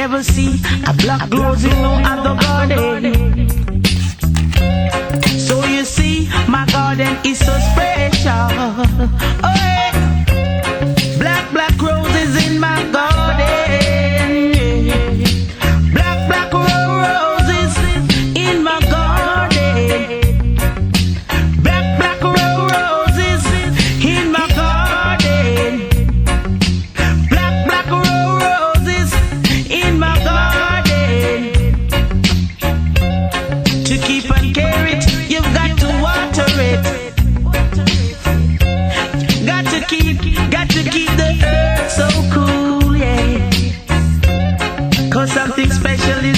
never see a black rose in no other garden. So you see, my garden is so special. Oh, yeah. Black roses in my garden. Black roses in my garden. Black roses in my garden. Black roses in my garden. To keep and care it, you've got to water it. Got to keep the earth so cool, yeah. 'Cause something special is